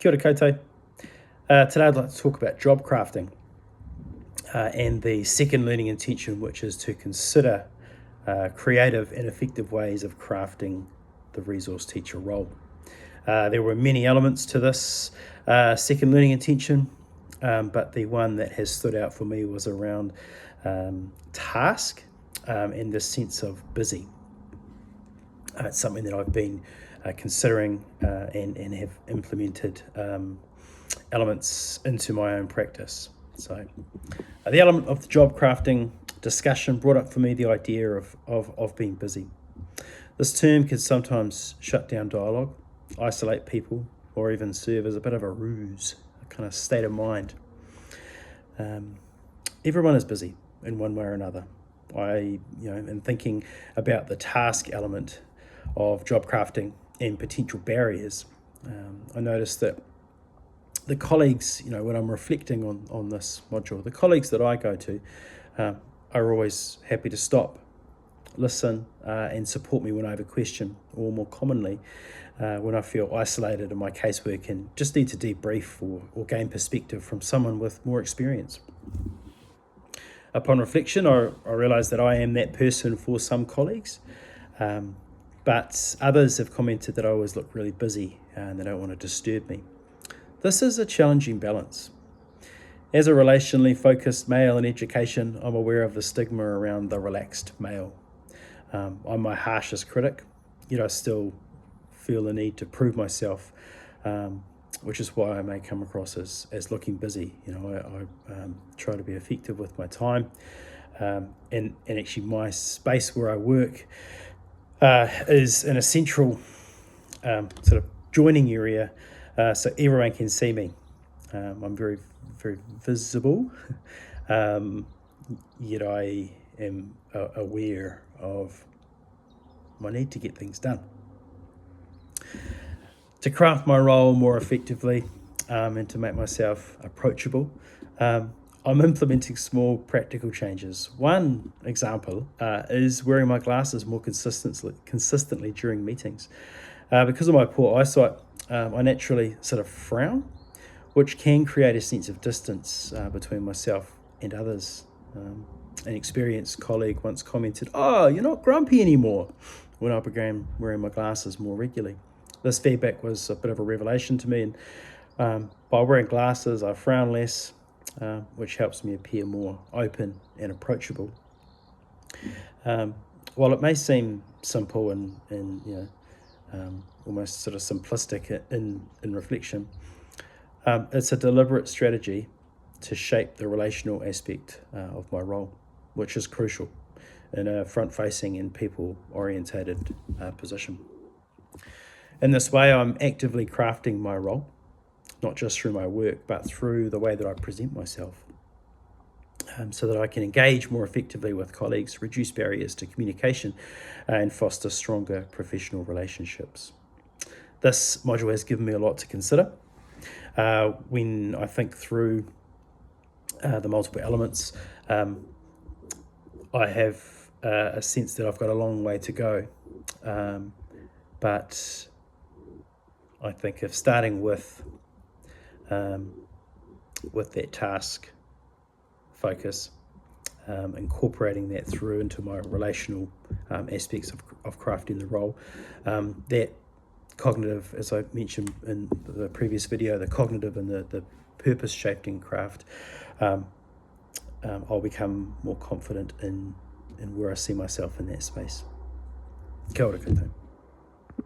Kia ora koutou. Today I'd like to talk about job crafting and the second learning intention, which is to consider creative and effective ways of crafting the resource teacher role. There were many elements to this second learning intention, but the one that has stood out for me was around task and the sense of busy. It's something that I've been considering and have implemented elements into my own practice. So the element of the job crafting discussion brought up for me the idea of being busy. This term can sometimes shut down dialogue, isolate people, or even serve as a bit of a ruse, a kind of state of mind. Everyone is busy in one way or another. In thinking about the task element of job crafting and potential barriers, I noticed that the colleagues, when I'm reflecting on this module, the colleagues that I go to are always happy to stop, listen, and support me when I have a question, or more commonly, when I feel isolated in my casework and just need to debrief or gain perspective from someone with more experience. Upon reflection, I realise that I am that person for some colleagues, but others have commented that I always look really busy and they don't want to disturb me. This is a challenging balance. As a relationally focused male in education, I'm aware of the stigma around the relaxed male. I'm my harshest critic, yet I still feel the need to prove myself, which is why I may come across as looking busy. I try to be effective with my time, and actually my space where I work is an essential sort of joining area, so everyone can see me. I'm very, very visible, yet I am aware of my need to get things done. To craft my role more effectively and to make myself approachable, I'm implementing small practical changes. One example is wearing my glasses more consistently during meetings. Because of my poor eyesight, I naturally sort of frown, which can create a sense of distance between myself and others. An experienced colleague once commented, "Oh, you're not grumpy anymore," when I began wearing my glasses more regularly. This feedback was a bit of a revelation to me, and by wearing glasses, I frown less, which helps me appear more open and approachable. While it may seem simple and almost sort of simplistic in reflection, it's a deliberate strategy to shape the relational aspect of my role, which is crucial in a front-facing and people-orientated position. In this way, I'm actively crafting my role, not just through my work, but through the way that I present myself, so that I can engage more effectively with colleagues, reduce barriers to communication, and foster stronger professional relationships. This module has given me a lot to consider. When I think through the multiple elements, I have a sense that I've got a long way to go, but I think if starting with that task focus, incorporating that through into my relational aspects of crafting the role, that cognitive, as I mentioned in the previous video, the cognitive and the purpose shaped in craft, I'll become more confident in where I see myself in that space. Kia ora koutou.